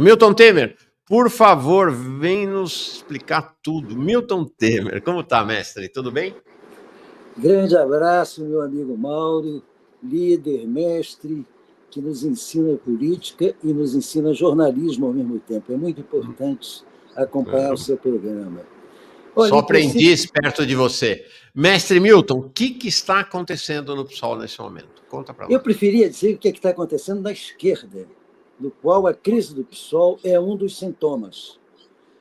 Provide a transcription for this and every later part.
Milton Temer, por favor, vem nos explicar tudo. Milton Temer, como está, mestre? Tudo bem? Grande abraço, meu amigo Mauro, líder, mestre, que nos ensina política e nos ensina jornalismo ao mesmo tempo. É muito importante acompanhar o seu programa. Olha, só aprendiz perto de você. Mestre Milton, o que está acontecendo no PSOL nesse momento? Conta para nós. Eu preferia dizer o que está acontecendo na esquerda, no qual a crise do PSOL é um dos sintomas.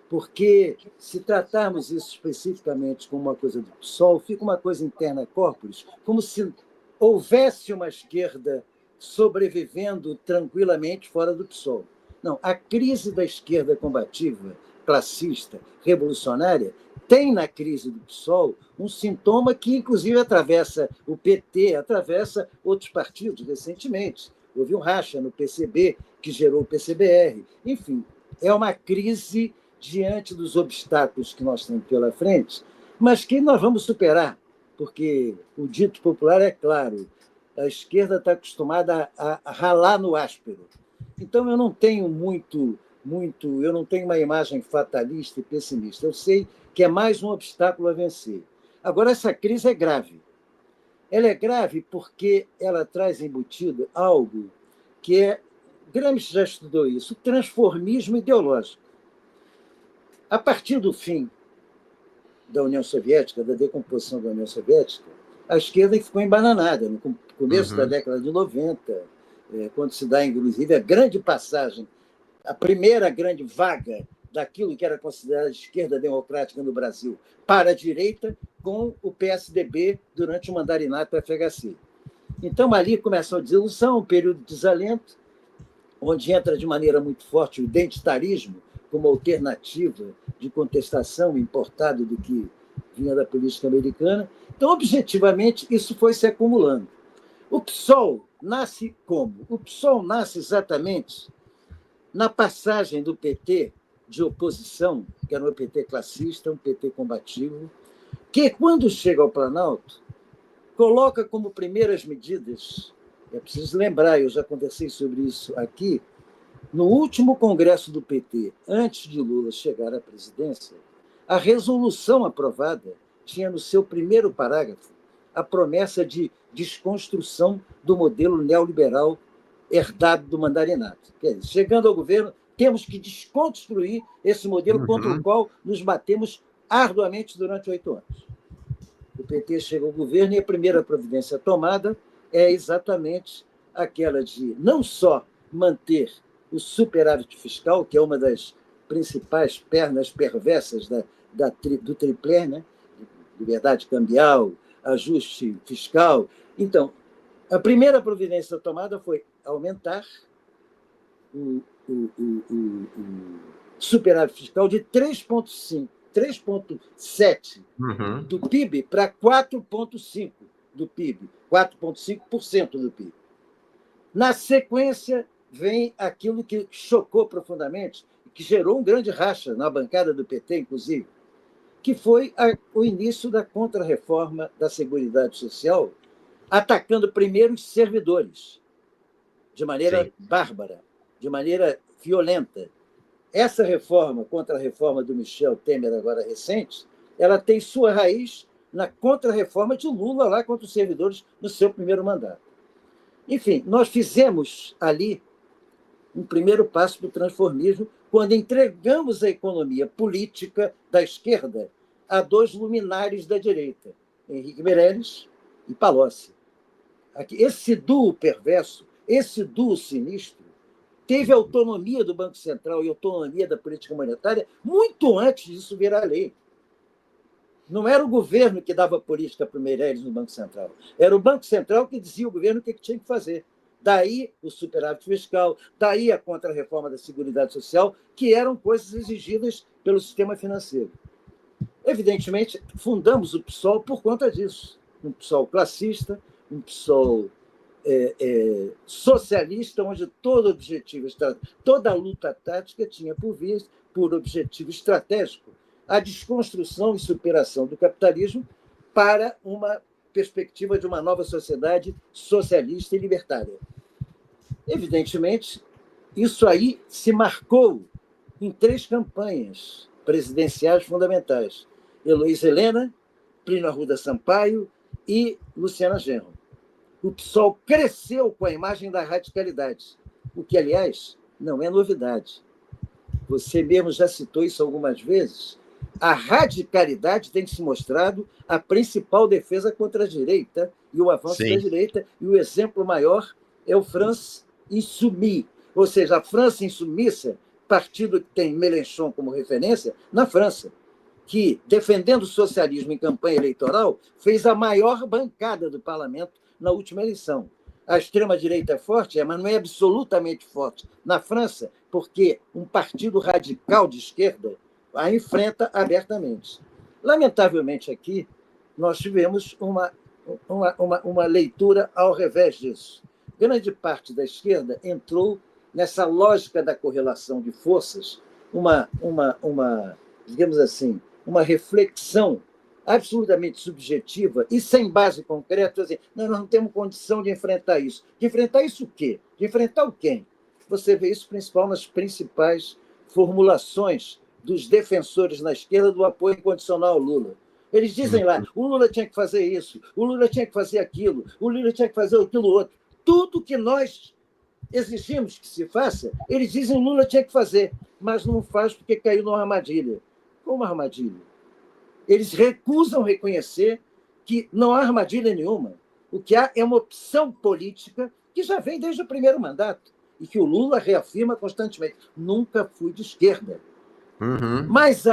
Porque, se tratarmos isso especificamente como uma coisa do PSOL, fica uma coisa interna corporis, como se houvesse uma esquerda sobrevivendo tranquilamente fora do PSOL. Não, a crise da esquerda combativa, classista, revolucionária, tem na crise do PSOL um sintoma que, inclusive, atravessa o PT, atravessa outros partidos recentemente. Houve um racha no PCB, que gerou o PCBR. Enfim, é uma crise diante dos obstáculos que nós temos pela frente, mas que nós vamos superar, porque o dito popular é claro, a esquerda está acostumada a ralar no áspero. Então, eu não tenho eu não tenho uma imagem fatalista e pessimista. Eu sei que é mais um obstáculo a vencer. Agora, essa crise é grave. Ela é grave porque ela traz embutido algo que é, Gramsci já estudou isso, o transformismo ideológico. A partir do fim da União Soviética, da decomposição da União Soviética, a esquerda ficou embananada no começo da década de 90, quando se dá, inclusive, a grande passagem, a primeira grande vaga daquilo que era considerado esquerda democrática no Brasil para a direita, com o PSDB durante o mandarinato do FHC. Então, ali começou a desilusão, um período de desalento, onde entra de maneira muito forte o identitarismo como alternativa de contestação importada do que vinha da política americana. Então, objetivamente, isso foi se acumulando. O PSOL nasce como? O PSOL nasce exatamente na passagem do PT de oposição, que era um PT classista, um PT combativo, que, quando chega ao Planalto, coloca como primeiras medidas, é preciso lembrar, eu já conversei sobre isso aqui, no último congresso do PT, antes de Lula chegar à presidência, a resolução aprovada tinha no seu primeiro parágrafo a promessa de desconstrução do modelo neoliberal herdado do mandarinato. Quer dizer, chegando ao governo, temos que desconstruir esse modelo contra o qual nos batemos arduamente durante 8 anos. O PT chega ao governo e a primeira providência tomada é exatamente aquela de não só manter o superávit fiscal, que é uma das principais pernas perversas do triplé, né? Liberdade cambial, ajuste fiscal. Então, a primeira providência tomada foi aumentar o superávit fiscal de 3,7% do PIB para 4,5% do PIB, 4,5% do PIB. Na sequência, vem aquilo que chocou profundamente, que gerou um grande racha na bancada do PT, inclusive, que foi o início da contra-reforma da Seguridade Social, atacando primeiro os servidores, de maneira bárbara, de maneira violenta. Essa reforma, contra-reforma do Michel Temer, agora recente, ela tem sua raiz na contra-reforma de Lula lá contra os servidores no seu primeiro mandato. Enfim, nós fizemos ali um primeiro passo para o transformismo quando entregamos a economia política da esquerda a 2 luminares da direita, Henrique Meirelles e Palocci. Esse duo perverso, esse duo sinistro, teve autonomia do Banco Central e autonomia da política monetária muito antes disso virar lei. Não era o governo que dava política para o Meirelles no Banco Central. Era o Banco Central que dizia ao governo o que tinha que fazer. Daí o superávit fiscal, daí a contra-reforma da Seguridade Social, que eram coisas exigidas pelo sistema financeiro. Evidentemente, fundamos o PSOL por conta disso. Um PSOL classista, um PSOL socialista, onde todo objetivo, toda a luta tática tinha por objetivo estratégico a desconstrução e superação do capitalismo para uma perspectiva de uma nova sociedade socialista e libertária. Evidentemente, Isso aí se marcou em 3 campanhas presidenciais fundamentais: Heloísa Helena, Plínio Arruda Sampaio e Luciana Genro. O PSOL cresceu com a imagem da radicalidade, o que, aliás, não é novidade. Você mesmo já citou isso algumas vezes. A radicalidade tem se mostrado a principal defesa contra a direita e o avanço da direita, e o exemplo maior é o France Insoumis, ou seja, a França Insumissa, partido que tem Mélenchon como referência, na França, que, defendendo o socialismo em campanha eleitoral, fez a maior bancada do parlamento na última eleição. A extrema-direita é forte, mas não é absolutamente forte na França, porque um partido radical de esquerda a enfrenta abertamente. Lamentavelmente, aqui, nós tivemos uma leitura ao revés disso. Grande parte da esquerda entrou nessa lógica da correlação de forças, digamos assim, uma reflexão absolutamente subjetiva e sem base concreta, assim, nós não temos condição de enfrentar isso. De enfrentar isso o quê? De enfrentar o quem? Você vê isso principal nas principais formulações dos defensores na esquerda do apoio incondicional ao Lula. Eles dizem lá, o Lula tinha que fazer isso, o Lula tinha que fazer aquilo, o Lula tinha que fazer aquilo outro. Tudo que nós exigimos que se faça, eles dizem que o Lula tinha que fazer, mas não faz porque caiu numa armadilha. Como armadilha? Eles recusam reconhecer que não há armadilha nenhuma. O que há é uma opção política que já vem desde o primeiro mandato e que o Lula reafirma constantemente. Nunca fui de esquerda. Mas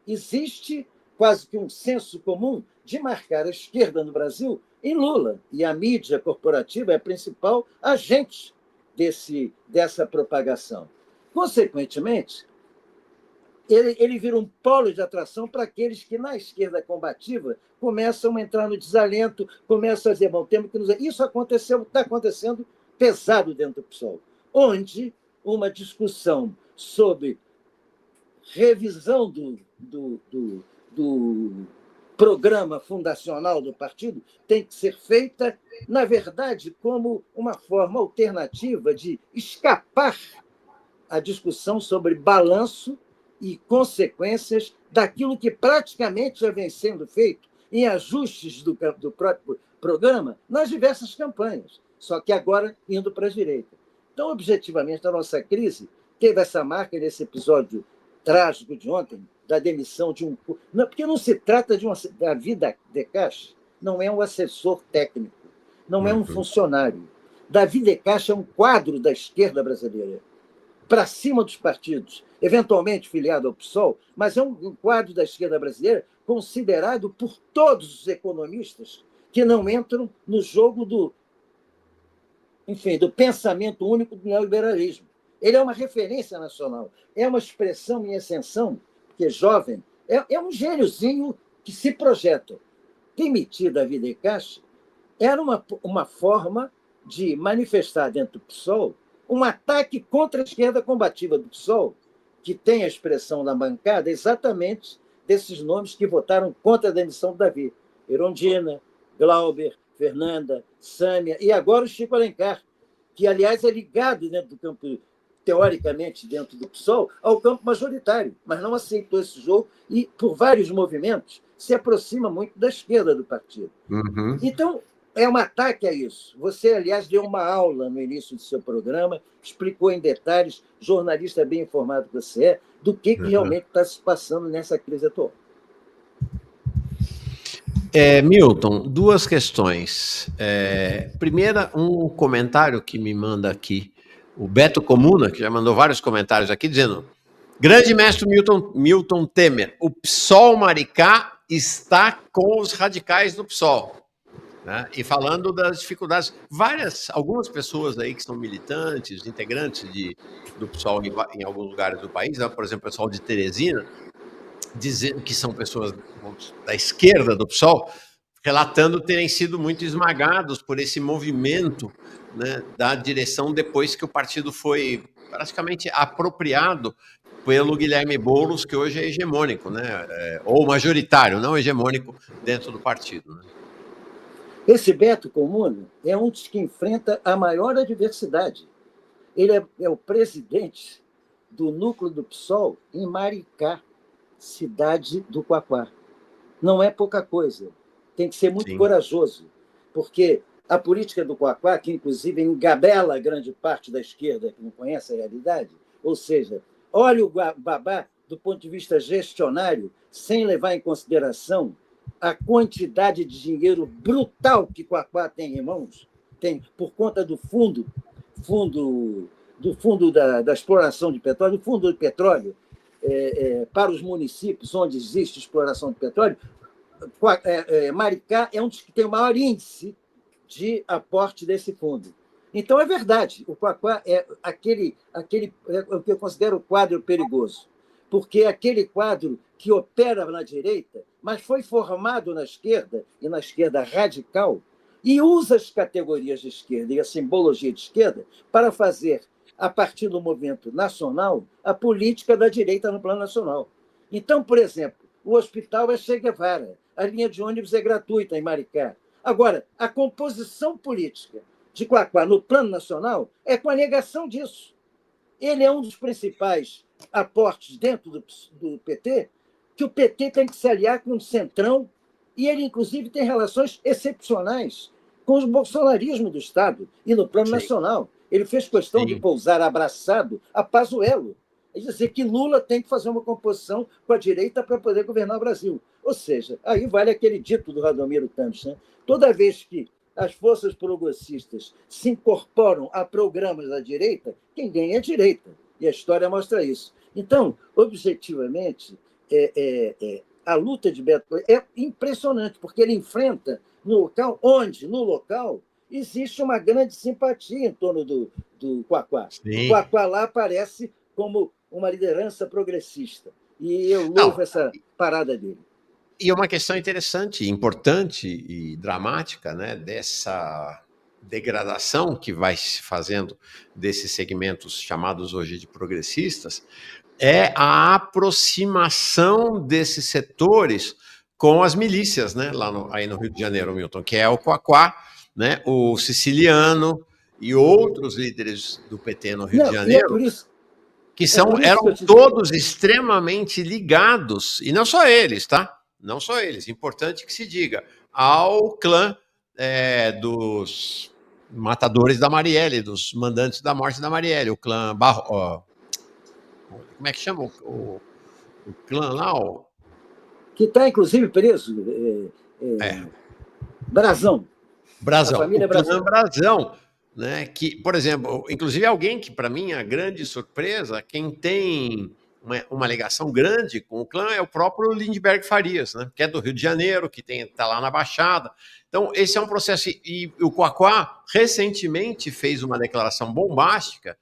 existe quase que um senso comum de marcar a esquerda no Brasil em Lula. E a mídia corporativa é a principal agente dessa propagação. Consequentemente, ele vira um polo de atração para aqueles que, na esquerda combativa, começam a entrar no desalento, começam a dizer, bom, temos que nos... Isso está acontecendo pesado dentro do PSOL, onde uma discussão sobre revisão do programa fundacional do partido tem que ser feita, na verdade, como uma forma alternativa de escapar à discussão sobre balanço e consequências daquilo que praticamente já vem sendo feito em ajustes do próprio programa nas diversas campanhas, só que agora indo para a direita. Então, objetivamente, a nossa crise teve essa marca nesse episódio trágico de ontem, da demissão de um... Porque não se trata de Davi Decache, não é um assessor técnico, não é um funcionário. Davi Decache é um quadro da esquerda brasileira, para cima dos partidos, eventualmente filiado ao PSOL, mas é um quadro da esquerda brasileira considerado por todos os economistas que não entram no jogo do pensamento único do neoliberalismo. Ele é uma referência nacional, é uma expressão em ascensão, porque é jovem, é um gêniozinho que se projeta. Demitir Davi Decache era uma forma de manifestar dentro do PSOL um ataque contra a esquerda combativa do PSOL, que tem a expressão na bancada exatamente desses nomes que votaram contra a demissão do Davi. Erundina, Glauber, Fernanda, Sâmia e agora o Chico Alencar, que, aliás, é ligado dentro do campo, teoricamente, dentro do PSOL, ao campo majoritário, mas não aceitou esse jogo e, por vários movimentos, se aproxima muito da esquerda do partido. Então, é um ataque a isso. Você, aliás, deu uma aula no início do seu programa, explicou em detalhes, jornalista bem informado que você é, do que realmente está se passando nessa crise atual. Milton, duas questões. Primeira, um comentário que me manda aqui, o Beto Comuna, que já mandou vários comentários aqui, dizendo: grande mestre Milton Temer, o PSOL Maricá está com os radicais do PSOL. Né? E falando das dificuldades, algumas pessoas aí que são militantes, integrantes do PSOL em alguns lugares do país, né? Por exemplo, o pessoal de Teresina, dizendo que são pessoas da esquerda do PSOL, relatando terem sido muito esmagados por esse movimento, né, da direção depois que o partido foi praticamente apropriado pelo Guilherme Boulos, que hoje é hegemônico, né, ou majoritário, não hegemônico, dentro do partido. Né? Esse Beto Comuna é um dos que enfrenta a maior adversidade. Ele é o presidente do núcleo do PSOL em Maricá, cidade do Quaquá. Não é pouca coisa. Tem que ser muito Sim. corajoso, porque a política do Quaquá, que inclusive engabela grande parte da esquerda que não conhece a realidade, ou seja, olha o Babá do ponto de vista gestionário, sem levar em consideração a quantidade de dinheiro brutal que Quaquá tem em mãos, tem por conta do fundo da exploração de petróleo, do fundo do petróleo, para os municípios onde existe exploração de petróleo. Maricá é um dos que tem o maior índice de aporte desse fundo. Então, é verdade, o Quaquá é o que eu considero o quadro perigoso, porque é aquele quadro que opera na direita, mas foi formado na esquerda, e na esquerda radical, e usa as categorias de esquerda e a simbologia de esquerda para fazer, a partir do movimento nacional, a política da direita no plano nacional. Então, por exemplo, o hospital é Che Guevara, a linha de ônibus é gratuita em Maricá. Agora, a composição política de Quaquá no plano nacional é com a negação disso. Ele é um dos principais aportes dentro do PT, que o PT tem que se aliar com o Centrão, e ele, inclusive, tem relações excepcionais com o bolsonarismo do Estado e no plano Sim. nacional. Ele fez questão de pousar abraçado a Pazuello, e dizer que Lula tem que fazer uma composição com a direita para poder governar o Brasil. Ou seja, aí vale aquele dito do Radomiro Tantos, né? Toda vez que as forças progressistas se incorporam a programas da direita, quem ganha é a direita. E a história mostra isso. Então, objetivamente, a luta de Beto é impressionante, porque ele enfrenta no local existe uma grande simpatia em torno do Quaquá. Sim. O Quaquá lá aparece como uma liderança progressista. E eu louvo essa parada dele. E uma questão interessante, importante e dramática, né, dessa degradação que vai se fazendo desses segmentos chamados hoje de progressistas, é a aproximação desses setores com as milícias, né, aí no Rio de Janeiro, Milton, que é o Quaquá, né, o Siciliano e outros líderes do PT no Rio de Janeiro, por isso, que eram todos extremamente ligados, e não só eles, tá? Não só eles, importante que se diga, ao clã dos matadores da Marielle, dos mandantes da morte da Marielle, o clã como é que chama o clã lá? Que está, inclusive, preso. Brasão. Brasão. A família o clã Brasão. Brasão, né? Que, por exemplo, inclusive alguém que, para mim, é a grande surpresa, quem tem uma ligação grande com o clã é o próprio Lindbergh Farias, né? Que é do Rio de Janeiro, que está lá na Baixada. Então, esse é um processo. E o Quaquá, recentemente, fez uma declaração bombástica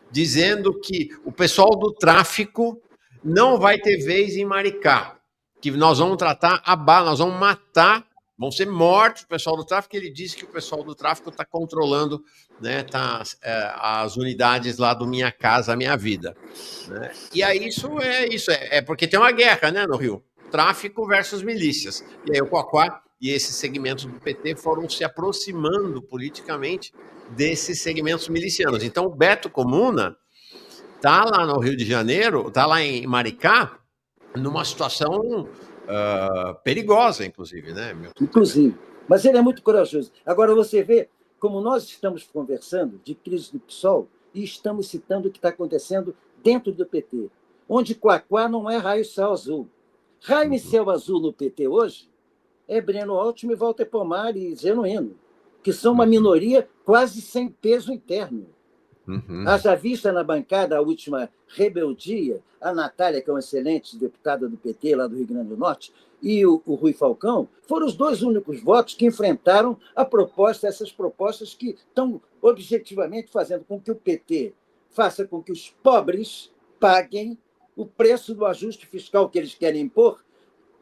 dizendo que o pessoal do tráfico não vai ter vez em Maricá, que nós vamos tratar nós vamos matar, vão ser mortos o pessoal do tráfico. Ele disse que o pessoal do tráfico está controlando, né, as unidades lá do Minha Casa Minha Vida. Né? E aí isso é porque tem uma guerra, né, no Rio, tráfico versus milícias. E aí o Quaquá e esses segmentos do PT foram se aproximando politicamente desses segmentos milicianos. Então, o Beto Comuna está lá no Rio de Janeiro, está lá em Maricá, numa situação perigosa, inclusive, né, Milton? Inclusive. Mas ele é muito corajoso. Agora, você vê como nós estamos conversando de crise do PSOL e estamos citando o que está acontecendo dentro do PT, onde Quaquá não é raio céu azul. Raio e céu azul no PT hoje é Breno Altman, Walter Pomar e Genuíno, que são uma minoria quase sem peso interno. Haja vista na bancada a última rebeldia, a Natália, que é uma excelente deputada do PT lá do Rio Grande do Norte, e o Rui Falcão, foram os dois únicos votos que enfrentaram essas propostas que estão objetivamente fazendo com que o PT faça com que os pobres paguem o preço do ajuste fiscal que eles querem impor,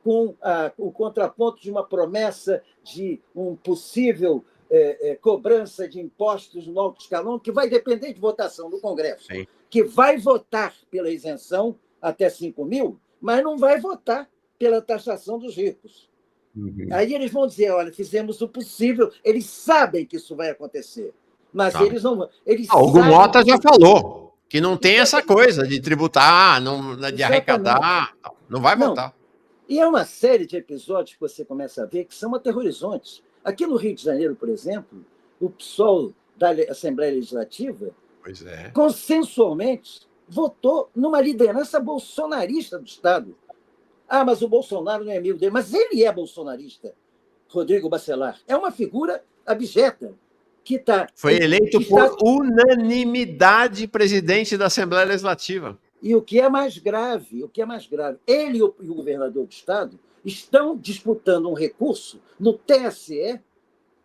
com o contraponto de uma promessa de um possível cobrança de impostos no alto escalão, que vai depender de votação do Congresso, Sim. que vai votar pela isenção até 5 mil, mas não vai votar pela taxação dos ricos. Aí eles vão dizer, olha, fizemos o possível, eles sabem que isso vai acontecer. Mas Sabe? eles não. Eles O Hugo sabem Mota que. já falou que não tem essa Exatamente. coisa de tributar, não, de Exatamente. arrecadar, não vai Não. voltar. E é uma série de episódios que você começa a ver que são aterrorizantes. Aqui no Rio de Janeiro, por exemplo, o PSOL da Assembleia Legislativa, Pois é. consensualmente, votou numa liderança bolsonarista do Estado. Ah, mas o Bolsonaro não é amigo dele. Mas ele é bolsonarista, Rodrigo Bacelar. É uma figura abjeta Foi eleito que por está. unanimidade presidente da Assembleia Legislativa. E o que é mais grave, ele e o governador do Estado estão disputando um recurso no TSE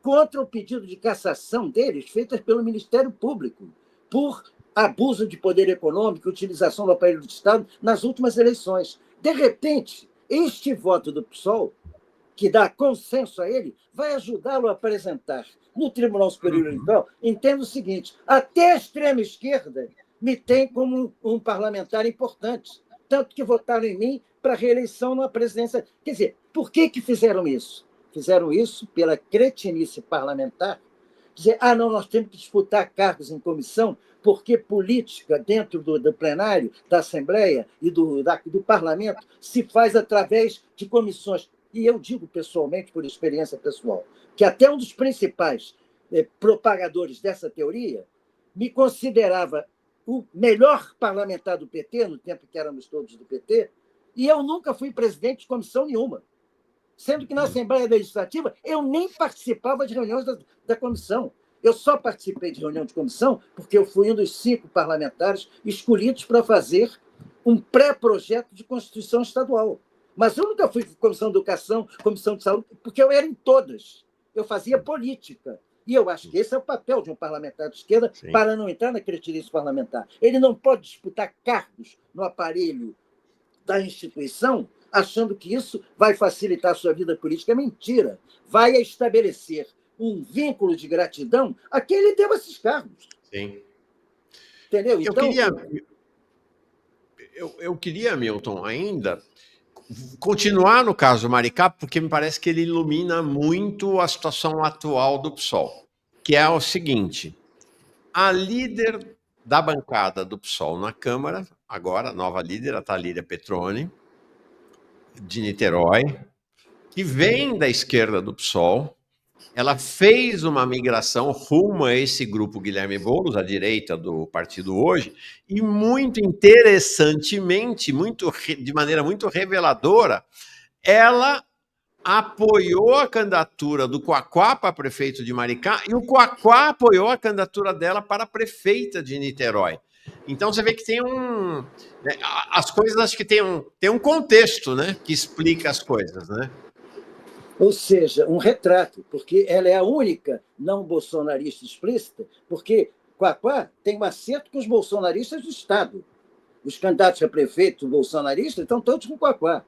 contra o pedido de cassação deles, feito pelo Ministério Público, por abuso de poder econômico e utilização do aparelho do Estado nas últimas eleições. De repente, este voto do PSOL, que dá consenso a ele, vai ajudá-lo a apresentar no Tribunal Superior Eleitoral. Entendo o seguinte: até a extrema-esquerda me tem como um parlamentar importante, tanto que votaram em mim para reeleição na presidência. Quer dizer, por que fizeram isso? Fizeram isso pela cretinice parlamentar, dizer, não, nós temos que disputar cargos em comissão, porque política dentro do plenário, da Assembleia e do Parlamento se faz através de comissões. E eu digo pessoalmente, por experiência pessoal, que até um dos principais propagadores dessa teoria me considerava o melhor parlamentar do PT, no tempo que éramos todos do PT, e eu nunca fui presidente de comissão nenhuma. Sendo que na Assembleia Legislativa eu nem participava de reuniões da comissão. Eu só participei de reunião de comissão porque eu fui um dos 5 parlamentares escolhidos para fazer um pré-projeto de Constituição Estadual. Mas eu nunca fui comissão de educação, comissão de saúde, porque eu era em todas. Eu fazia política. E eu acho que esse é o papel de um parlamentar de esquerda. Sim. Para não entrar na cretinice parlamentar. Ele não pode disputar cargos no aparelho da instituição achando que isso vai facilitar a sua vida política. É mentira. Vai estabelecer um vínculo de gratidão a quem ele deu esses cargos. Sim. Entendeu? Então, eu queria, Milton, ainda continuar no caso do Maricá, porque me parece que ele ilumina muito a situação atual do PSOL, que é o seguinte: a líder da bancada do PSOL na Câmara, agora, nova líder, a Thalíria Petroni, de Niterói, que vem da esquerda do PSOL, ela fez uma migração rumo a esse grupo Guilherme Boulos, à direita do partido hoje, e muito interessantemente, de maneira muito reveladora, ela apoiou a candidatura do Quaquá para prefeito de Maricá e o Quaquá apoiou a candidatura dela para prefeita de Niterói. Então você vê que tem né, as coisas acho que tem um contexto, né, que explica as coisas, né? Ou seja, um retrato, porque ela é a única não bolsonarista explícita, porque Quaquá tem um acerto com os bolsonaristas do Estado. Os candidatos a prefeito bolsonaristas estão todos com Quaquá.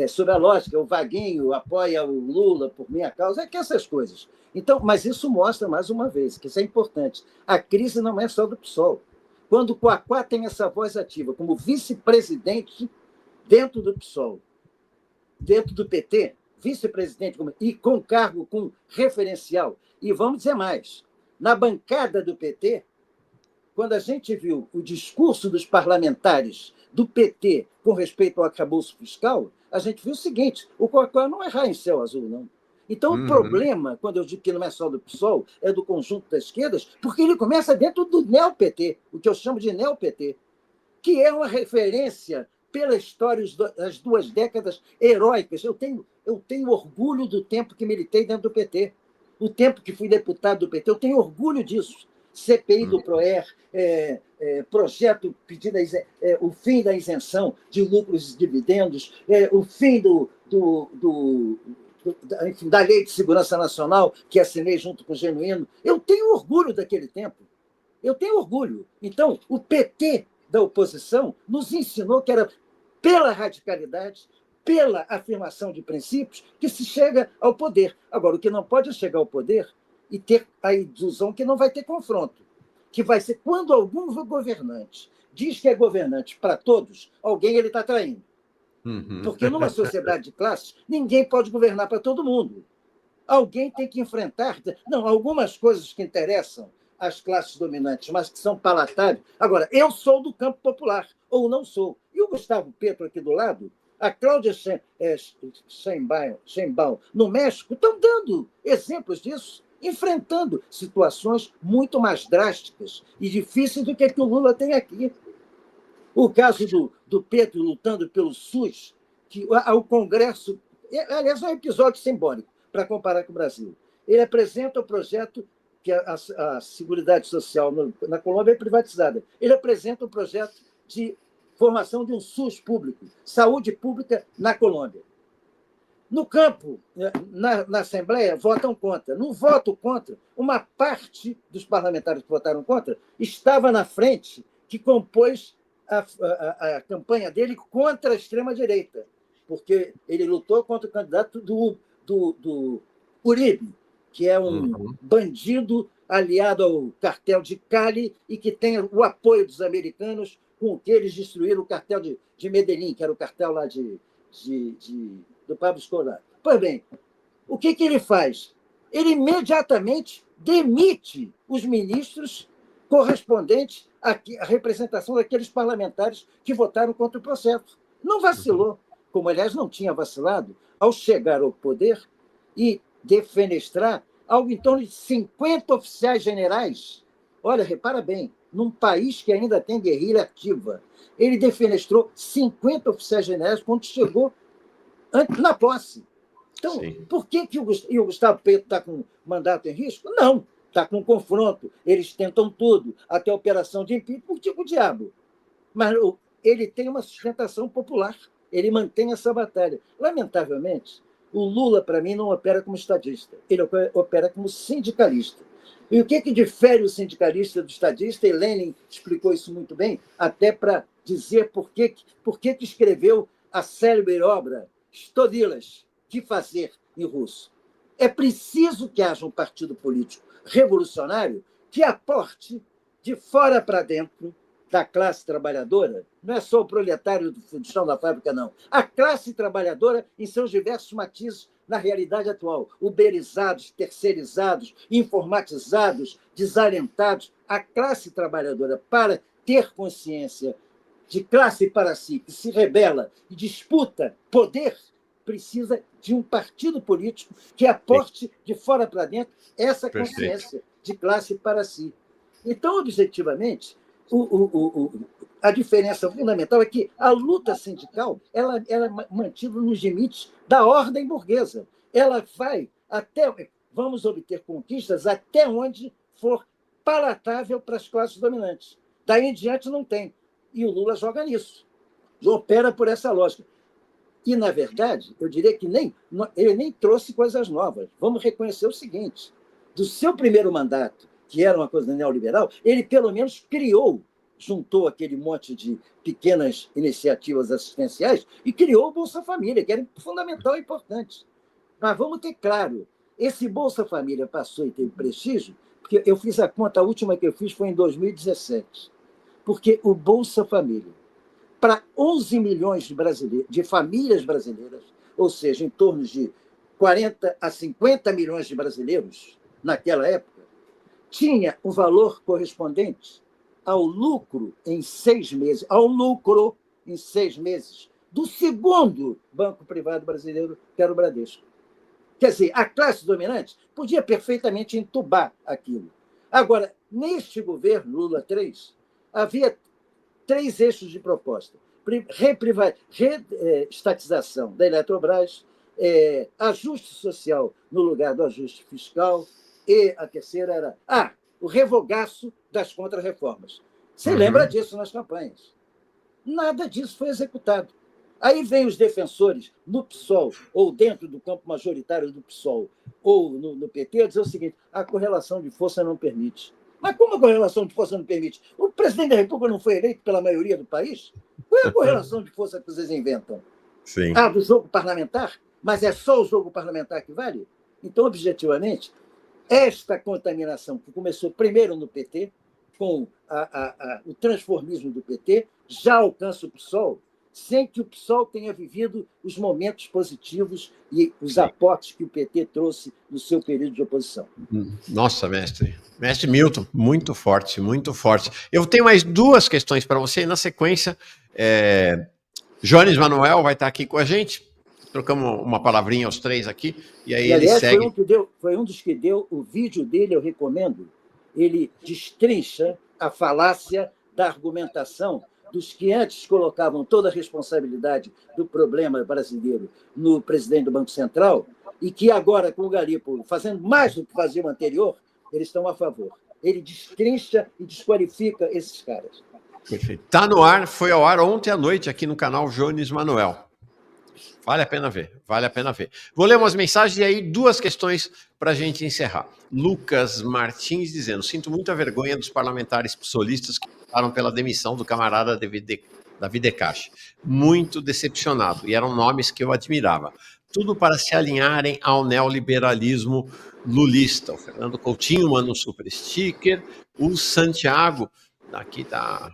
Sobre a lógica, o Vaguinho apoia o Lula por minha causa, que essas coisas. Então, mas isso mostra, mais uma vez, que isso é importante. A crise não é só do PSOL. Quando o Quaquá tem essa voz ativa como vice-presidente dentro do PSOL, dentro do PT, vice-presidente e com cargo com referencial. E vamos dizer mais, na bancada do PT, quando a gente viu o discurso dos parlamentares do PT com respeito ao arcabouço fiscal, a gente viu o seguinte: o Quaquá não é raio em céu azul, não. Então, o problema, quando eu digo que não é só do PSOL, é do conjunto das esquerdas, porque ele começa dentro do neo-PT, o que eu chamo de neo-PT, que é uma referência pela história das 2 décadas heróicas. Eu tenho orgulho do tempo que militei dentro do PT, o tempo que fui deputado do PT, eu tenho orgulho disso. CPI do PROER, projeto pedindo o fim da isenção de lucros e dividendos, o fim da Lei de Segurança Nacional, que assinei junto com o Genuíno. Eu tenho orgulho daquele tempo. Eu tenho orgulho. Então, o PT da oposição nos ensinou que era pela radicalidade, pela afirmação de princípios, que se chega ao poder. Agora, o que não pode é chegar ao poder e ter a ilusão que não vai ter confronto, que vai ser quando algum governante diz que é governante para todos, alguém ele está traindo. Porque numa sociedade de classes, ninguém pode governar para todo mundo. Alguém tem que enfrentar. Não, algumas coisas que interessam às classes dominantes, mas que são palatáveis. Agora, eu sou do campo popular, ou não sou. E o Gustavo Petro aqui do lado, a Cláudia Sheinbaum, no México, estão dando exemplos disso, enfrentando situações muito mais drásticas e difíceis do que a que o Lula tem aqui. O caso do Petro lutando pelo SUS, que o Congresso... Aliás, é um episódio simbólico para comparar com o Brasil. Ele apresenta o projeto que a Seguridade Social na Colômbia é privatizada. Ele apresenta um projeto de formação de um SUS público, saúde pública na Colômbia. No campo, na Assembleia, votam contra. No voto contra, uma parte dos parlamentares que votaram contra estava na frente, que compôs a campanha dele contra a extrema-direita, porque ele lutou contra o candidato do Uribe, que é um bandido aliado ao cartel de Cali e que tem o apoio dos americanos, com o que eles destruíram o cartel de Medellín, que era o cartel lá do Pablo Escobar. Pois bem, o que ele faz? Ele imediatamente demite os ministros correspondentes à representação daqueles parlamentares que votaram contra o processo. Não vacilou, como, aliás, não tinha vacilado, ao chegar ao poder e defenestrar algo em torno de 50 oficiais generais. Olha, repara bem, num país que ainda tem guerrilha ativa, ele defenestrou 50 oficiais generais quando chegou na posse. Então, sim, por que o Gustavo Petro está com mandato em risco? Não, está com confronto. Eles tentam tudo, até a operação de impeachment, tipo o diabo. Mas ele tem uma sustentação popular, ele mantém essa batalha. Lamentavelmente, o Lula, para mim, não opera como estadista, ele opera como sindicalista. E o que difere o sindicalista do estadista? E Lenin explicou isso muito bem, até para dizer por que escreveu a célebre obra Stodilas, que fazer em russo. É preciso que haja um partido político revolucionário que aporte de fora para dentro da classe trabalhadora, não é só o proletário do chão da fábrica, não. A classe trabalhadora em seus diversos matizes na realidade atual. Uberizados, terceirizados, informatizados, desalentados. A classe trabalhadora, para ter consciência de classe para si, que se rebela e disputa poder, precisa de um partido político que aporte de fora para dentro essa consciência de classe para si. Então, objetivamente, a diferença fundamental é que a luta sindical ela é mantida nos limites da ordem burguesa. Ela vai até... Vamos obter conquistas até onde for palatável para as classes dominantes. Daí em diante não tem. E o Lula joga nisso. Opera por essa lógica. E, na verdade, eu diria que ele nem trouxe coisas novas. Vamos reconhecer o seguinte: do seu primeiro mandato, que era uma coisa neoliberal, ele, pelo menos, juntou aquele monte de pequenas iniciativas assistenciais e criou o Bolsa Família, que era fundamental e importante. Mas vamos ter claro, esse Bolsa Família passou e teve prestígio, porque eu fiz a conta, a última que eu fiz foi em 2017, porque o Bolsa Família, para 11 milhões de famílias brasileiras, ou seja, em torno de 40 a 50 milhões de brasileiros, naquela época, tinha o valor correspondente ao lucro em 6 meses, do segundo banco privado brasileiro, que era o Bradesco. Quer dizer, a classe dominante podia perfeitamente entubar aquilo. Agora, neste governo, Lula 3, havia 3 eixos de proposta. Reestatização da Eletrobras, ajuste social no lugar do ajuste fiscal, e a terceira era o revogaço das contrarreformas. Você lembra disso nas campanhas? Nada disso foi executado. Aí vem os defensores no PSOL, ou dentro do campo majoritário do PSOL, ou no PT, a dizer o seguinte: a correlação de força não permite. Mas como a correlação de força não permite? O presidente da República não foi eleito pela maioria do país? Qual é a correlação de força que vocês inventam? Sim. Do jogo parlamentar? Mas é só o jogo parlamentar que vale? Então, objetivamente, esta contaminação que começou primeiro no PT, com o transformismo do PT, já alcança o PSOL. sem que o PSOL tenha vivido os momentos positivos e os aportes que o PT trouxe no seu período de oposição. Nossa, mestre. Mestre Milton, muito forte, muito forte. Eu tenho mais duas questões para você, e na sequência, Jones Manuel vai estar aqui com a gente. Trocamos uma palavrinha aos três aqui, e aí ele aliás, segue. Foi um dos que deu o vídeo dele, eu recomendo. Ele destrincha a falácia da argumentação dos que antes colocavam toda a responsabilidade do problema brasileiro no presidente do Banco Central e que agora, com o Garipo fazendo mais do que fazia o anterior, eles estão a favor. Ele destrincha e desqualifica esses caras. Perfeito. Está no ar, foi ao ar ontem à noite aqui no canal Jones Manuel. Vale a pena ver, vale a pena ver. Vou ler umas mensagens e aí duas questões para a gente encerrar. Lucas Martins dizendo: sinto muita vergonha dos parlamentares psolistas que votaram pela demissão do camarada Davi Decache. Muito decepcionado, e eram nomes que eu admirava. Tudo para se alinharem ao neoliberalismo lulista. O Fernando Coutinho manda um super sticker. O Santiago, aqui está...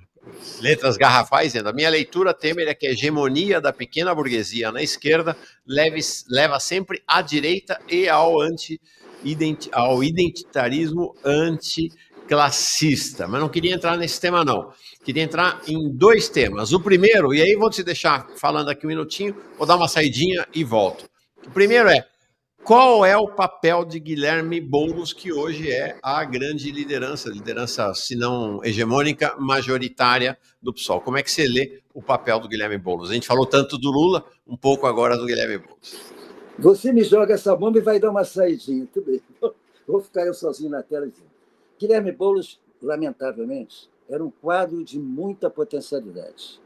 letras garrafais, dizendo: a minha leitura, Temer, é que a hegemonia da pequena burguesia na esquerda leva sempre à direita e ao identitarismo anticlassista. Mas não queria entrar nesse tema, não. Queria entrar em dois temas. O primeiro, e aí vou te deixar falando aqui um minutinho, vou dar uma saidinha e volto. O primeiro é: qual é o papel de Guilherme Boulos, que hoje é a grande liderança, se não hegemônica, majoritária do PSOL? Como é que você lê o papel do Guilherme Boulos? A gente falou tanto do Lula, um pouco agora do Guilherme Boulos. Você me joga essa bomba e vai dar uma saidinha. Tudo bem. Vou ficar eu sozinho na tela. Guilherme Boulos, lamentavelmente, era um quadro de muita potencialidade.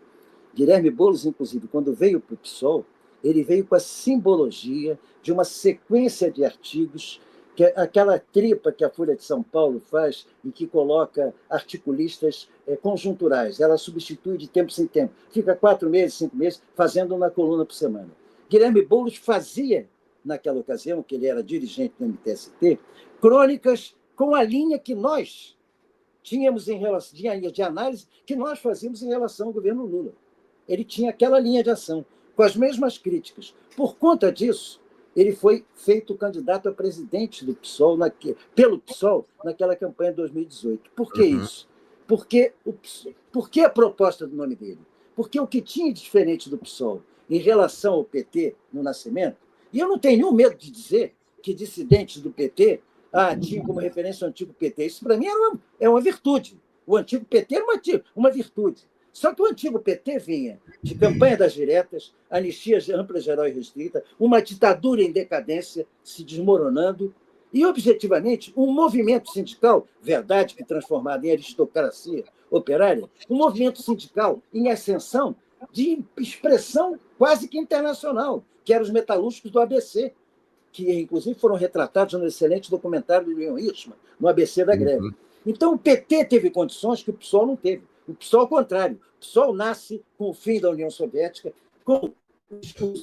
Guilherme Boulos, inclusive, quando veio para o PSOL, ele veio com a simbologia de uma sequência de artigos, que é aquela tripa que a Folha de São Paulo faz e que coloca articulistas conjunturais. Ela substitui de tempo em tempo. Fica 4 meses, 5 meses, fazendo uma coluna por semana. Guilherme Boulos fazia, naquela ocasião, que ele era dirigente do MTST, crônicas com a linha que nós tínhamos em relação, de análise que nós fazíamos em relação ao governo Lula. Ele tinha aquela linha de ação, com as mesmas críticas. Por conta disso, ele foi feito candidato a presidente do PSOL, pelo PSOL, naquela campanha de 2018. Por que isso? Por que a proposta do nome dele? Porque o que tinha de diferente do PSOL em relação ao PT no nascimento, e eu não tenho nenhum medo de dizer que dissidentes do PT tinham como referência o antigo PT. Isso, para mim, é uma virtude. O antigo PT era uma virtude. Só que o antigo PT vinha de campanha das diretas, anistia ampla, geral e restrita, uma ditadura em decadência se desmoronando e, objetivamente, um movimento sindical, verdade que transformado em aristocracia operária, um movimento sindical em ascensão de expressão quase que internacional, que eram os metalúrgicos do ABC, que, inclusive, foram retratados no excelente documentário do Leon Hirschman, no ABC da greve. Então, o PT teve condições que o PSOL não teve. O PSOL, ao contrário. O PSOL nasce com o fim da União Soviética, com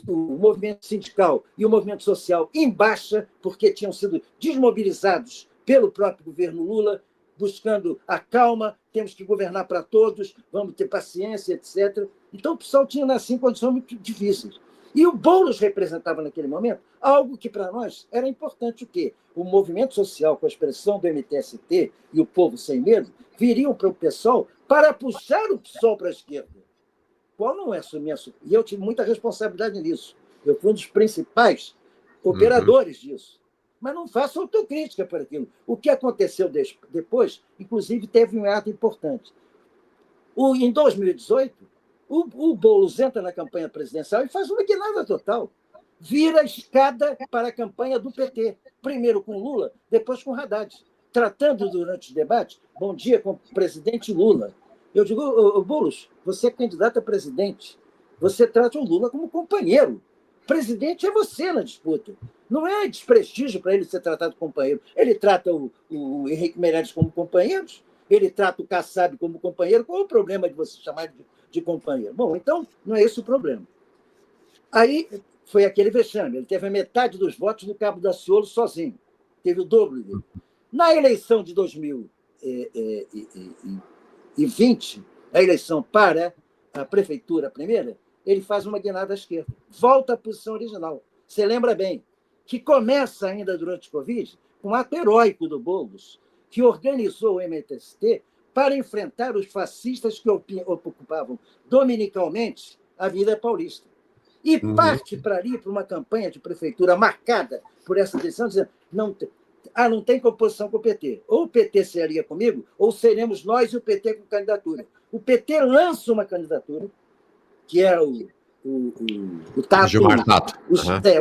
o movimento sindical e o movimento social em baixa, porque tinham sido desmobilizados pelo próprio governo Lula, buscando a calma, temos que governar para todos, vamos ter paciência, etc. Então, o PSOL tinha nascido em condições muito difíceis. E o Boulos representava, naquele momento, algo que, para nós, era importante, o quê? O movimento social, com a expressão do MTST e o povo sem medo, viriam para o PSOL para puxar o PSOL para a esquerda. Qual não é assumir? E eu tive muita responsabilidade nisso. Eu fui um dos principais operadores disso. Mas não faço autocrítica para aquilo. O que aconteceu depois, inclusive, teve um ato importante. Em 2018, o Boulos entra na campanha presidencial e faz uma guinada total. Vira a escada para a campanha do PT. Primeiro com Lula, depois com Haddad. Tratando durante o debate, bom dia com o presidente Lula. Eu digo, Boulos, você é candidato a presidente. Você trata o Lula como companheiro. Presidente é você na disputa. Não é desprestígio para ele ser tratado como companheiro. Ele trata o Henrique Meirelles como companheiro, ele trata o Kassab como companheiro. Qual é o problema de você chamar de companheiro? Bom, então, não é esse o problema. Aí foi aquele vexame. Ele teve a metade dos votos no Cabo Daciolo sozinho. Teve o dobro dele. Na eleição de 2020, a eleição para a prefeitura primeira, ele faz uma guinada à esquerda, volta à posição original. Você lembra bem que começa ainda durante o Covid com um ato heróico do Boulos, que organizou o MTST para enfrentar os fascistas que ocupavam dominicalmente a Avenida Paulista. E parte para ali para uma campanha de prefeitura marcada por essa decisão, dizendo não tem composição com o PT. Ou o PT seria comigo, ou seremos nós e o PT com candidatura. O PT lança uma candidatura, que é o Tato, Gilmar Tato.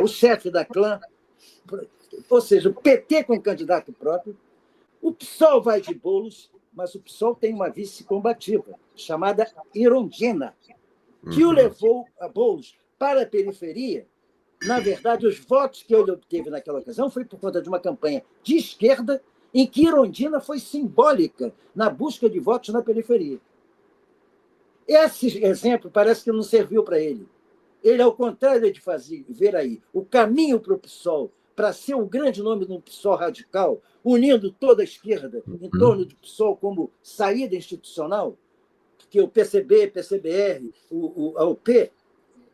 O chefe da clã, ou seja, o PT com candidato próprio. O PSOL vai de Boulos, mas o PSOL tem uma vice combativa, chamada Irondina, que o levou a Boulos para a periferia. Na verdade, os votos que ele obteve naquela ocasião foi por conta de uma campanha de esquerda em que Irondina foi simbólica na busca de votos na periferia. Esse exemplo parece que não serviu para ele. Ele, ao contrário de ver aí o caminho para o PSOL, para ser um grande nome de um PSOL radical, unindo toda a esquerda em torno do PSOL como saída institucional, porque o PCB, PCBR, a UP,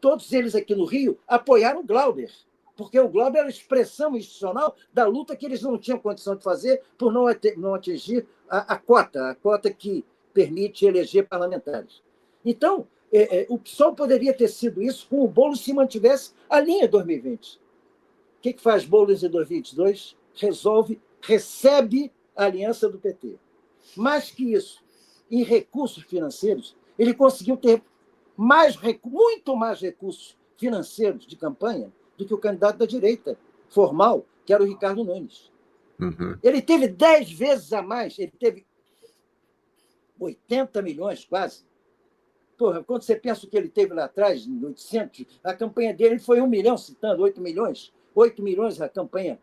todos eles aqui no Rio apoiaram o Glauber, porque o Glauber era a expressão institucional da luta que eles não tinham condição de fazer por não atingir a cota que permite eleger parlamentares. Então, o PSOL poderia ter sido isso com o Boulos se mantivesse a linha 2020. O que faz Boulos em 2022? Recebe a aliança do PT. Mais que isso, em recursos financeiros, ele conseguiu ter muito mais recursos financeiros de campanha do que o candidato da direita formal, que era o Ricardo Nunes. Ele teve 10 vezes a mais, ele teve 80 milhões quase. Porra, quando você pensa o que ele teve lá atrás, em 800, a campanha dele foi 1 milhão, citando 8 milhões. 8 milhões a campanha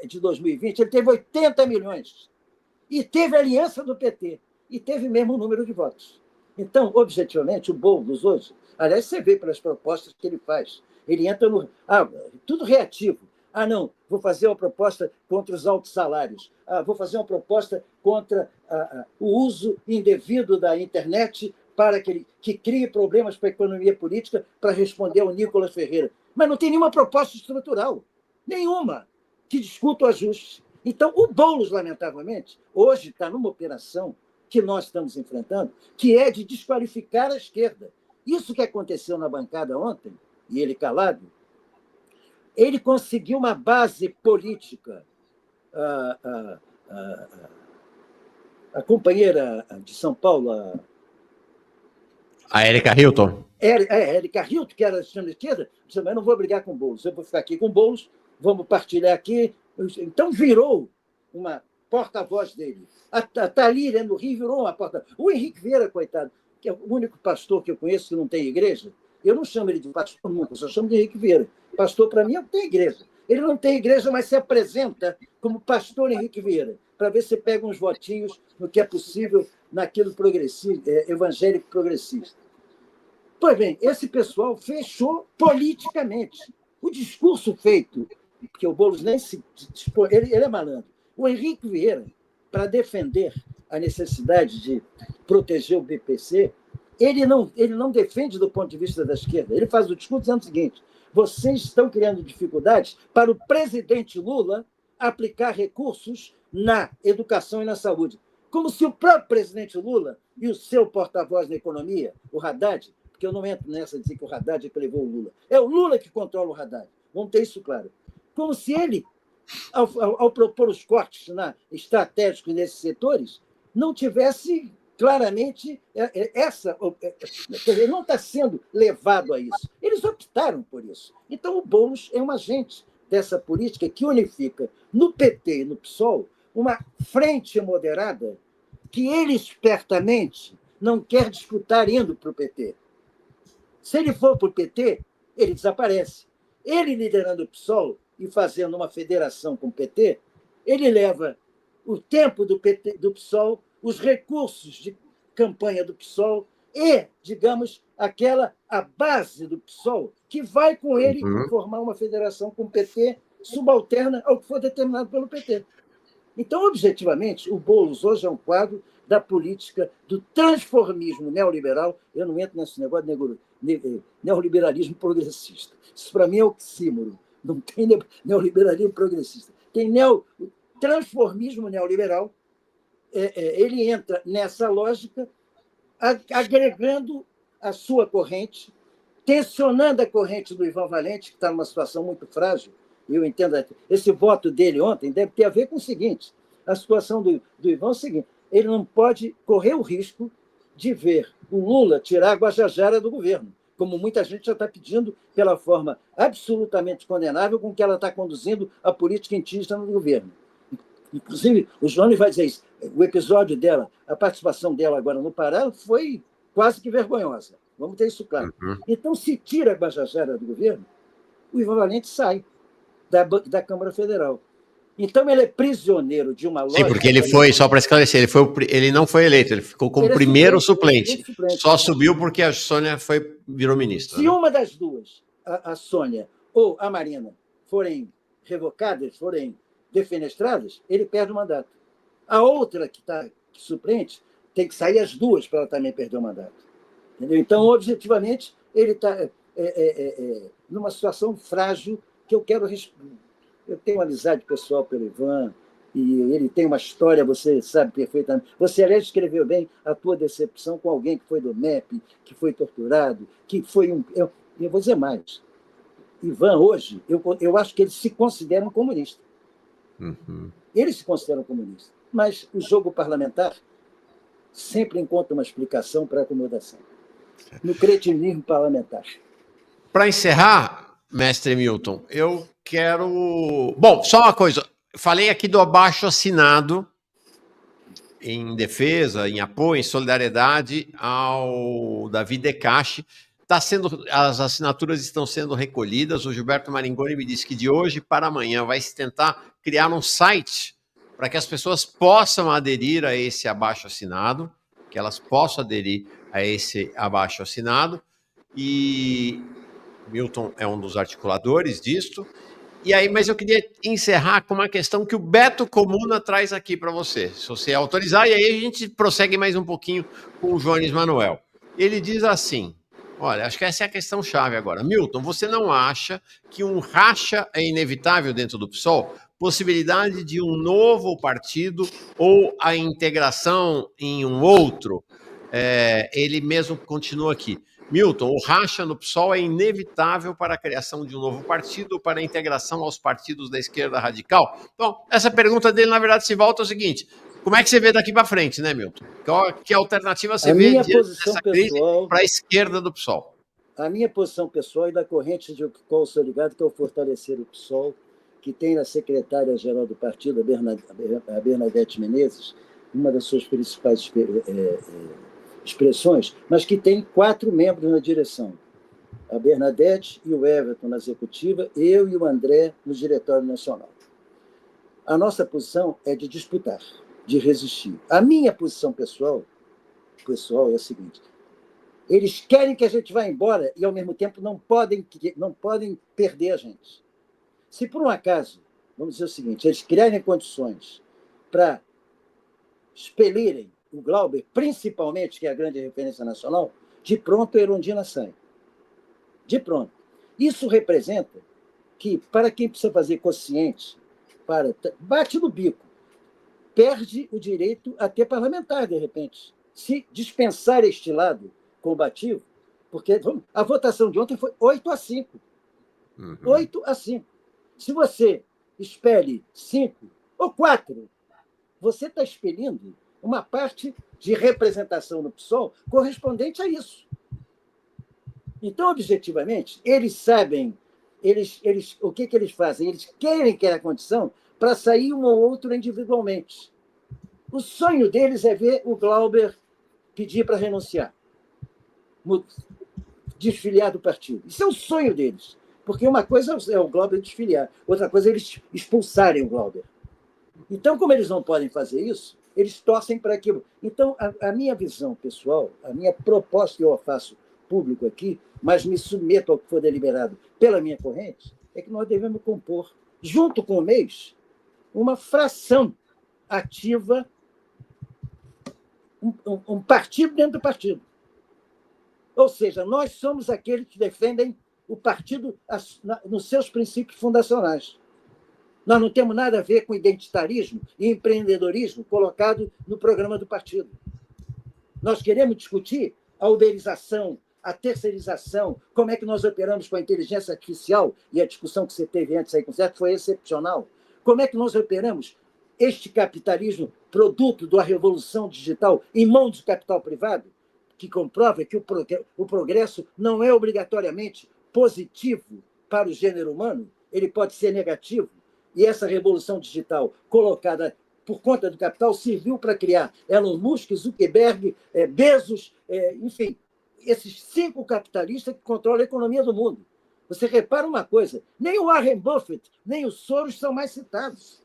de 2020, ele teve 80 milhões. E teve a aliança do PT. E teve mesmo o número de votos. Então, objetivamente, o Boulos hoje, aliás, você vê pelas propostas que ele faz, ele entra no... tudo reativo. Não, vou fazer uma proposta contra os altos salários. Vou fazer uma proposta contra o uso indevido da internet para que crie problemas para a economia política para responder ao Nicolas Ferreira. Mas não tem nenhuma proposta estrutural. Nenhuma que discuta o ajuste. Então, o Boulos, lamentavelmente, hoje está numa operação que nós estamos enfrentando, que é de desqualificar a esquerda. Isso que aconteceu na bancada ontem, e ele calado, ele conseguiu uma base política. A companheira de São Paulo, a Érica Hilton. Érica Hilton, que era da esquerda, disse, mas eu não vou brigar com o Boulos, eu vou ficar aqui com o Boulos, vamos partilhar aqui. Então, virou uma porta-voz dele. A Thalíria, no Rio, virou uma porta-voz. O Henrique Vieira, coitado, que é o único pastor que eu conheço que não tem igreja, eu não chamo ele de pastor nunca, eu só chamo de Henrique Vieira. Pastor, para mim, não tem igreja. Ele não tem igreja, mas se apresenta como pastor Henrique Vieira, para ver se pega uns votinhos no que é possível naquilo evangélico progressista. Pois bem, esse pessoal fechou politicamente. O discurso feito, porque o Boulos nem se dispõe, ele é malandro. O Henrique Vieira, para defender a necessidade de proteger o BPC, ele não defende do ponto de vista da esquerda. Ele faz o discurso dizendo o seguinte: vocês estão criando dificuldades para o presidente Lula aplicar recursos na educação e na saúde. Como se o próprio presidente Lula e o seu porta-voz na economia, o Haddad, porque eu não entro nessa de dizer que o Haddad é que levou o Lula. É o Lula que controla o Haddad. Vamos ter isso claro. Como se ele, ao propor os cortes estratégicos nesses setores, não tivesse claramente ele não está sendo levado a isso. Eles optaram por isso. Então, o Boulos é um agente dessa política que unifica no PT e no PSOL uma frente moderada que ele espertamente não quer disputar indo para o PT. Se ele for para o PT, ele desaparece. Ele liderando o PSOL e fazendo uma federação com o PT, ele leva o tempo do PSOL, os recursos de campanha do PSOL e, digamos, a base do PSOL, que vai com ele formar uma federação com o PT subalterna ao que for determinado pelo PT. Então, objetivamente, o Boulos hoje é um quadro da política do transformismo neoliberal. Eu não entro nesse negócio de neoliberalismo progressista. Isso, para mim, é oxímoro. Não tem neoliberalismo progressista. Tem transformismo neoliberal. Ele entra nessa lógica, agregando a sua corrente, tensionando a corrente do Ivan Valente, que está numa situação muito frágil. Eu entendo, esse voto dele ontem deve ter a ver com o seguinte: a situação do Ivan é o seguinte, ele não pode correr o risco de ver o Lula tirar a Guajajara do governo, como muita gente já está pedindo, pela forma absolutamente condenável com que ela está conduzindo a política indígena no governo. Inclusive, o Jones vai dizer isso. O episódio dela, a participação dela agora no Pará foi quase que vergonhosa. Vamos ter isso claro. Então, se tira a Guajajara do governo, o Ivan Valente sai da Câmara Federal. Então, ele é prisioneiro de uma lógica... Sim, porque ele foi, só para esclarecer, ele não foi eleito, ele ficou como primeiro suplente. Só subiu porque a Sônia virou ministra. Se uma das duas, a Sônia ou a Marina, forem revocadas, forem defenestradas, ele perde o mandato. A outra, que está suplente, tem que sair as duas para ela também perder o mandato. Entendeu? Então, objetivamente, ele está numa situação frágil que eu quero... Eu tenho uma amizade pessoal pelo Ivan, e ele tem uma história, você sabe perfeitamente. Você, aliás, escreveu bem a tua decepção com alguém que foi do MEP, que foi torturado, que foi um... Eu vou dizer mais. Ivan, hoje, eu acho que ele se considera um comunista. Ele se considera um comunista. Mas o jogo parlamentar sempre encontra uma explicação para a acomodação. No cretinismo parlamentar. Para encerrar, mestre Milton, eu quero... Bom, só uma coisa. Falei aqui do abaixo-assinado em defesa, em apoio, em solidariedade ao Davi Decache. As assinaturas estão sendo recolhidas. O Gilberto Maringoni me disse que de hoje para amanhã vai se tentar criar um site para que as pessoas possam aderir a esse abaixo-assinado, que elas possam aderir a esse abaixo-assinado. E Milton é um dos articuladores disto. E aí, mas eu queria encerrar com uma questão que o Beto Comuna traz aqui para você, se você autorizar, e aí a gente prossegue mais um pouquinho com o Jones Manuel. Ele diz assim, olha, acho que essa é a questão chave agora. Milton, você não acha que um racha é inevitável dentro do PSOL? Possibilidade de um novo partido ou a integração em um outro? Ele mesmo continua aqui. Milton, o racha no PSOL é inevitável para a criação de um novo partido ou para a integração aos partidos da esquerda radical? Então, essa pergunta dele, na verdade, se volta ao seguinte: como é que você vê daqui para frente, né, Milton? Que alternativa você vê diante dessa crise para a esquerda do PSOL? A minha posição pessoal e da corrente de qual eu sou ligado, que é o Fortalecer o PSOL, que tem na secretária-geral do partido, a Bernadette Menezes, uma das suas principais expressões, mas que tem 4 membros na direção. A Bernadette e o Everton na executiva, eu e o André no diretório nacional. A nossa posição é de disputar, de resistir. A minha posição pessoal é a seguinte: eles querem que a gente vá embora e, ao mesmo tempo, não podem perder a gente. Se, por um acaso, vamos dizer o seguinte, eles criarem condições para expelirem o Glauber, principalmente, que é a grande referência nacional, de pronto a Erundina sai. De pronto. Isso representa que, para quem precisa fazer quociente, bate no bico, perde o direito a ter parlamentar, de repente. Se dispensar este lado combativo, porque a votação de ontem foi 8-5. 8-5. Se você expele 5 ou 4, você está expelindo uma parte de representação no PSOL correspondente a isso. Então, objetivamente, eles sabem, o que eles fazem? Eles querem criar condição para sair um ou outro individualmente. O sonho deles é ver o Glauber pedir para renunciar, desfiliar do partido. Isso é o sonho deles. Porque uma coisa é o Glauber desfiliar, outra coisa é eles expulsarem o Glauber. Então, como eles não podem fazer isso, eles torcem para aquilo. Então, a minha visão pessoal, a minha proposta que eu faço público aqui, mas me submeto ao que for deliberado pela minha corrente, é que nós devemos compor, junto com o MEIS, uma fração ativa, um partido dentro do partido. Ou seja, nós somos aqueles que defendem o partido nos seus princípios fundacionais. Nós não temos nada a ver com identitarismo e empreendedorismo colocado no programa do partido. Nós queremos discutir a uberização, a terceirização, como é que nós operamos com a inteligência artificial, e a discussão que você teve antes aí com o Zé foi excepcional. Como é que nós operamos este capitalismo, produto da revolução digital, em mãos do capital privado, que comprova que o progresso não é obrigatoriamente positivo para o gênero humano, ele pode ser negativo. E essa revolução digital colocada por conta do capital serviu para criar Elon Musk, Zuckerberg, Bezos, enfim, esses 5 capitalistas que controlam a economia do mundo. Você repara uma coisa, nem o Warren Buffett, nem o Soros são mais citados.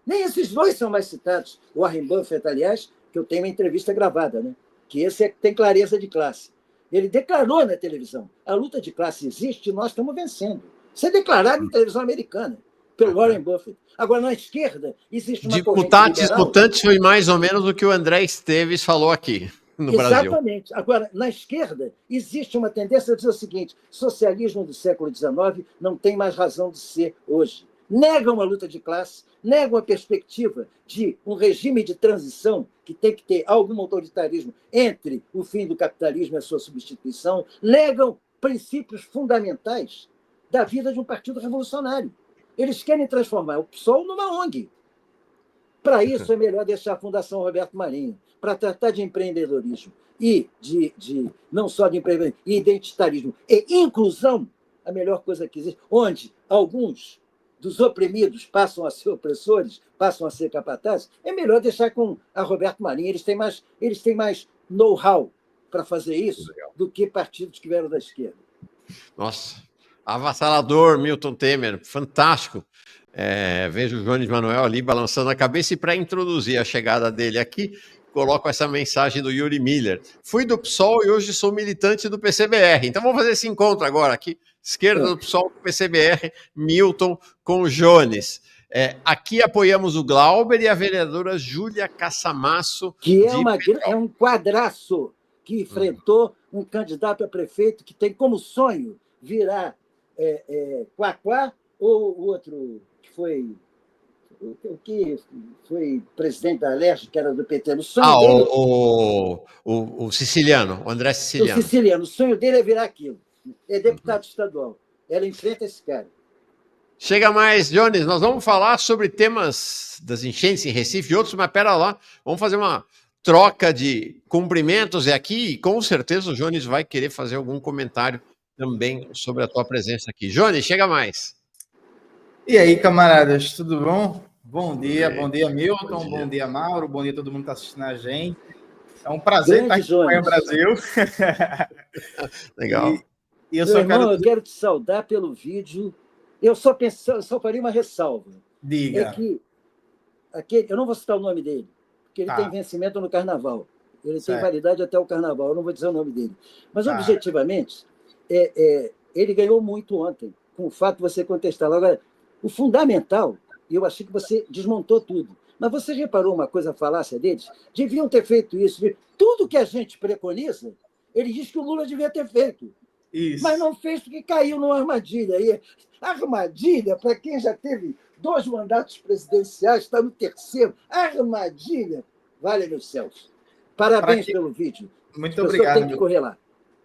Nem esses dois são mais citados. O Warren Buffett, aliás, que eu tenho uma entrevista gravada, né? Que esse é que tem clareza de classe. Ele declarou na televisão, a luta de classe existe e nós estamos vencendo. Isso é declarado em televisão americana, pelo Warren Buffett. Agora, na esquerda, existe uma corrente liberal... Mutantes foi mais ou menos o que o André Esteves falou aqui no Brasil. Exatamente. Agora, na esquerda, existe uma tendência a dizer o seguinte: socialismo do século XIX não tem mais razão de ser hoje. Negam a luta de classe, negam a perspectiva de um regime de transição que tem que ter algum autoritarismo entre o fim do capitalismo e a sua substituição, negam princípios fundamentais da vida de um partido revolucionário. Eles querem transformar o PSOL numa ONG. Para isso, é melhor deixar a Fundação Roberto Marinho, para tratar de empreendedorismo e não só de empreendedorismo, e identitarismo e inclusão, a melhor coisa que existe, onde alguns dos oprimidos passam a ser opressores, passam a ser capatazes, é melhor deixar com a Roberto Marinho. Eles têm mais know-how para fazer isso do que partidos que vieram da esquerda. Nossa, avassalador, Milton Temer, fantástico. Vejo o Jones Manuel ali balançando a cabeça, e para introduzir a chegada dele aqui, coloco essa mensagem do Yuri Miller. Fui do PSOL e hoje sou militante do PCBR. Então vamos fazer esse encontro agora aqui. Esquerda do PSOL, PCBR, Milton com o Jones. Aqui apoiamos o Glauber e a vereadora Júlia Cassamasso. Que é um quadraço que enfrentou um candidato a prefeito que tem como sonho virar Quaquá, ou o outro que foi presidente da Alerj, que era do PT. No sonho dele, o Siciliano, o André Siciliano. O Siciliano, o sonho dele é virar aquilo. É deputado estadual. Ela enfrenta esse cara. Chega mais, Jones, nós vamos falar sobre temas das enchentes em Recife e outros, mas pera lá, vamos fazer uma troca de cumprimentos aqui, e com certeza o Jones vai querer fazer algum comentário também sobre a tua presença aqui. Jones, chega mais. E aí, camaradas, tudo bom? Bom dia Milton, bom dia Mauro, bom dia a todo mundo que está assistindo a gente. É um prazer estar aqui no Brasil. Legal. E eu quero te saudar pelo vídeo. Eu só faria uma ressalva. Diga. Eu não vou citar o nome dele, porque ele tem vencimento no Carnaval. Ele tem validade até o Carnaval, eu não vou dizer o nome dele. Mas, objetivamente, ele ganhou muito ontem, com o fato de você contestá-lo. Agora, o fundamental, e eu achei que você desmontou tudo, mas você reparou uma coisa, a falácia deles? Deviam ter feito isso. Tudo que a gente preconiza, ele diz que o Lula devia ter feito. Isso. Mas não fez porque caiu numa armadilha. E armadilha, para quem já teve 2 mandatos presidenciais, está no 3º. Armadilha, vale meus céus. Parabéns pelo vídeo. Muito obrigado. Tem que correr lá.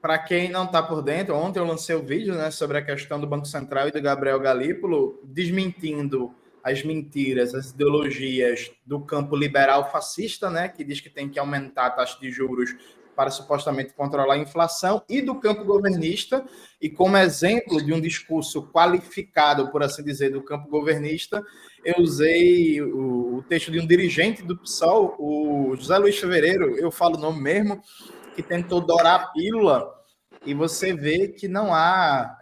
Para quem não está por dentro, ontem eu lancei o vídeo, né, sobre a questão do Banco Central e do Gabriel Galípolo, desmentindo as mentiras, as ideologias do campo liberal fascista, né, que diz que tem que aumentar a taxa de juros para supostamente controlar a inflação, e do campo governista. E como exemplo de um discurso qualificado, por assim dizer, do campo governista, eu usei o texto de um dirigente do PSOL, o José Luiz Fevereiro, eu falo o nome mesmo, que tentou dourar a pílula, e você vê que não há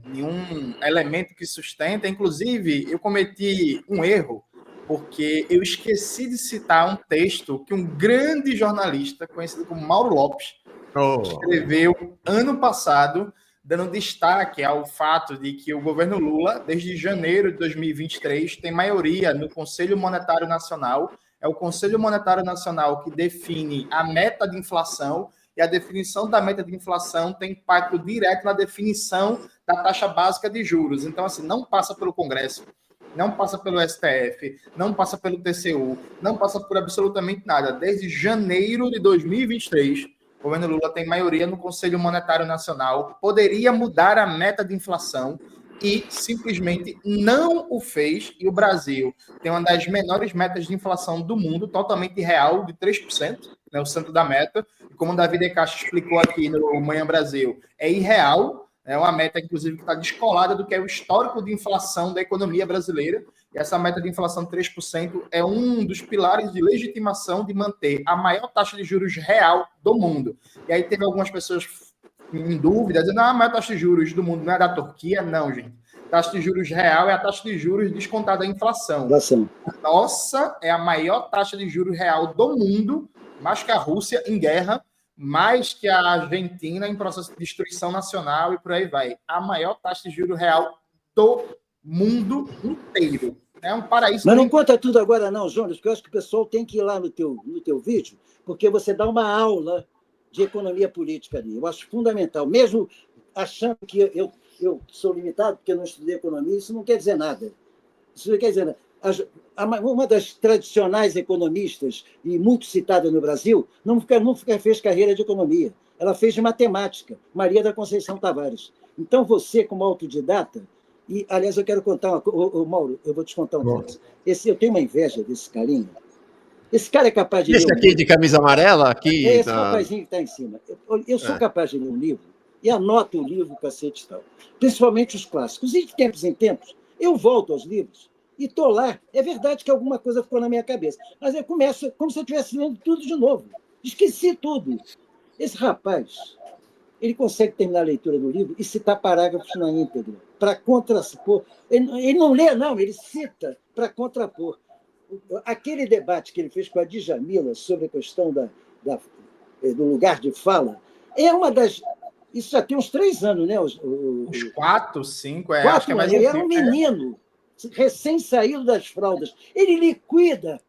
nenhum elemento que sustenta. Inclusive, eu cometi um erro, porque eu esqueci de citar um texto que um grande jornalista, conhecido como Mauro Lopes, escreveu ano passado, dando destaque ao fato de que o governo Lula, desde janeiro de 2023, tem maioria no Conselho Monetário Nacional. É o Conselho Monetário Nacional que define a meta de inflação, e a definição da meta de inflação tem impacto direto na definição da taxa básica de juros. Então, assim, não passa pelo Congresso, não passa pelo STF, não passa pelo TCU, não passa por absolutamente nada. Desde janeiro de 2023, o governo Lula tem maioria no Conselho Monetário Nacional, poderia mudar a meta de inflação e simplesmente não o fez. E o Brasil tem uma das menores metas de inflação do mundo, totalmente real, de 3%, né, o centro da meta. E como o Davi De Castro explicou aqui no Manhã Brasil, é irreal. É uma meta, inclusive, que está descolada do que é o histórico de inflação da economia brasileira. E essa meta de inflação de 3% é um dos pilares de legitimação de manter a maior taxa de juros real do mundo. E aí teve algumas pessoas em dúvida, dizendo, a maior taxa de juros do mundo não é da Turquia. Não, gente. A taxa de juros real é a taxa de juros descontada da inflação. Nossa, é a maior taxa de juros real do mundo, mais que a Rússia em guerra, mais que a Argentina em processo de destruição nacional e por aí vai. A maior taxa de juros real do mundo inteiro. É um paraíso. Mas não conta tudo agora não, Jonas, porque eu acho que o pessoal tem que ir lá no teu vídeo, porque você dá uma aula de economia política ali. Eu acho fundamental. Mesmo achando que eu sou limitado porque eu não estudei economia, isso não quer dizer nada. Isso não quer dizer nada. Uma das tradicionais economistas, e muito citada no Brasil, nunca fez carreira de economia. Ela fez de matemática, Maria da Conceição Tavares. Então, você, como autodidata, e, aliás, eu quero contar uma coisa. Mauro, eu vou te contar uma coisa. Eu tenho uma inveja desse carinha. Esse cara é capaz de ler. Esse aqui de camisa amarela? Aqui, esse rapazinho que está em cima. Eu sou capaz de ler um livro e anoto o livro, cacete e tal. Principalmente os clássicos. E de tempos em tempos, eu volto aos livros e estou lá. É verdade que alguma coisa ficou na minha cabeça, mas eu começo como se eu estivesse lendo tudo de novo. Esqueci tudo. Esse rapaz, ele consegue terminar a leitura do livro e citar parágrafos na íntegra, para contrapor. Ele não lê, não, ele cita para contrapor. Aquele debate que ele fez com a Djamila sobre a questão do lugar de fala é uma das... Isso já tem uns 3 anos, né? Uns 4, 5, acho que é mais. Ele era um menino, recém-saído das fraldas. Ele liquida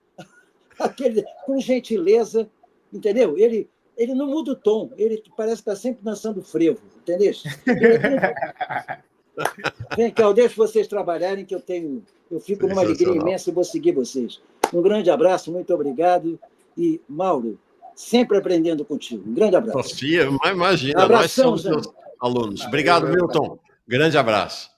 aquele com gentileza, entendeu? Ele não muda o tom, ele parece que está sempre dançando frevo, entendeu? Vem cá, eu deixo vocês trabalharem, que eu fico numa alegria imensa e vou seguir vocês. Um grande abraço, muito obrigado. E, Mauro, sempre aprendendo contigo. Um grande abraço. Sofia, imagina, nós somos seus alunos. Obrigado, Milton. Grande abraço.